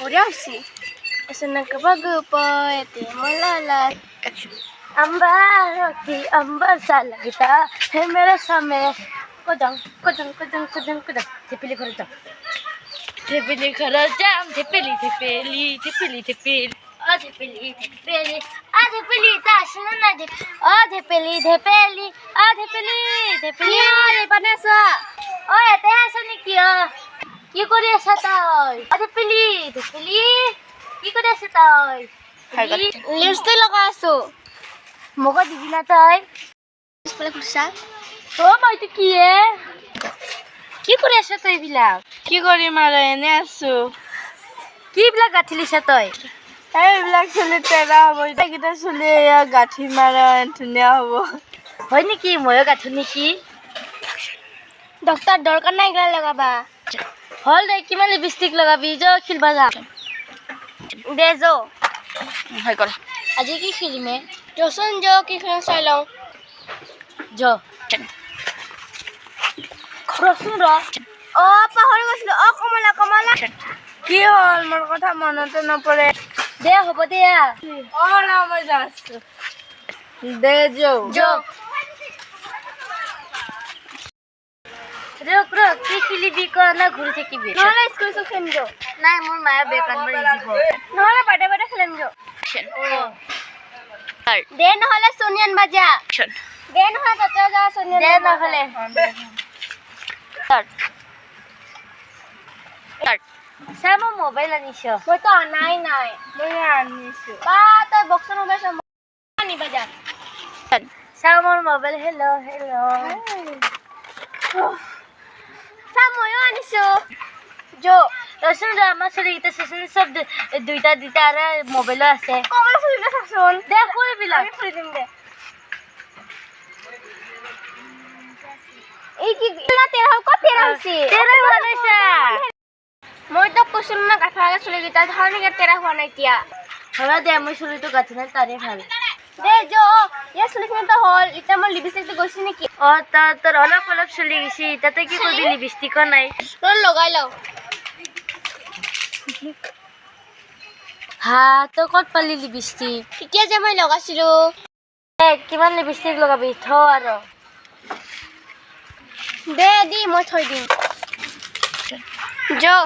buri asi. Asa nagkabago po, ito malala. Amba, roti, amba, sala kita. Hey, mera same. Kodang. Tipili ko rito. Tipili. Oh, tipili. Taas na na. Oh, tipili. Vanessa. Oh, ete aso ni Kyo. কি কৰি আছা তই? আৰে পিলি কি কৰি আছা তই? Lipstick লগাই আছো। মোক দিবি না তই? স্কুলে খুঁজছা? অ মইতো কি কৰি আছা তই বিলাক? কি কৰিম আৰু এনে আছো। কি বিলাক গাঁঠিলিছা তই? এইবিলাক চুলি তেৰা হ'ব, এইকেইটা চুলি গাঁঠি মাৰা ধুনীয়া হ'ব। হয় নেকি? ময়ো গাঁঠো নেকি? ডক্টৰ দৰকাৰ নাই গা লগাবা। হল দে কিমান লিপষ্টিক লগাবি যো খেলবা যা। দে যো। হৈ গ'ল। আজি কি খেলিমে? যচোন যো কি খেলিম চাই লওঁ। যো। ৰচোন ৰ। অ পাহৰি গৈছিলো। অ কমলা। কি হ'ল মোৰ কথা মনতে নপৰে? দে হ'ব দে। অ না মই যাচ্ছো। দে যো। রক কি খেলিবি ক না ঘুরে থাকিবি? নহলে স্কুল খেলিম যো। নাই মোর মায়া বেকান মারি দিব। নহলে বাড়ে খেলিম যো। দে নহলে সোনিয়ান বাজা। দে নহলে ততে যা সোনিয়ান। দে নহলে। Sama mobile anisyo. Mo to anay. মই আনিছো। Ba to box mobile sa ani baja. Sama mobile hello. Sama yo anisyo. Jo, rasun drama suri kita season sab duita ara mobile ase. Komala suri na sasun. De kore bila. Ami khuri dim de. Ei ki na tera ko tera hosi. Tera bhalo sa. মই তো কুসুম না গাথা আগে চলে গিতা ধরনে কে তেরা হওয়া নাই তিয়া হলা দে মই চলি তো গাথি না তারে ভাল দে যো ইয়া চলি কিনে তো হল ইটা মই লিপস্টিক তো গছি নেকি ও তা তোর অলপ চলি গছি তাতে কি করবি লিপস্টিক নাই তোর লগাই লও হা তো কত পালি লিপস্টিক কিতিয়া যে মই লগাছিলো কিমান লিপস্টিক লগাবি থ আৰু দে দি মই থৈ দিম যো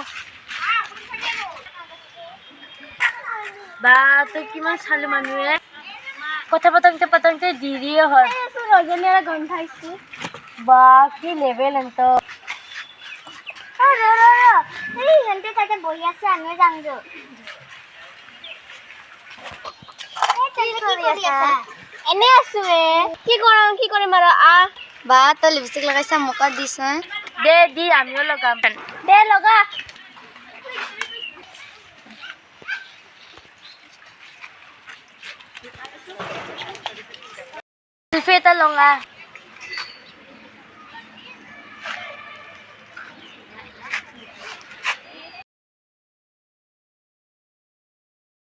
বা তো কিমান চালে মানুহে কথা পতংতে দিৰিয়ে হয় ৰজনীৰা গন্ধাইছি বা কি লেভেল এন্ত এই হেনতে তাতে বহি আছে আমিও যাম যো এনে আছো কি কৰিম আৰু বা তই লিপষ্টিক লগাইছা মোক দিছ দে দি আমিও লগাম দে লগা Selfie ta longa.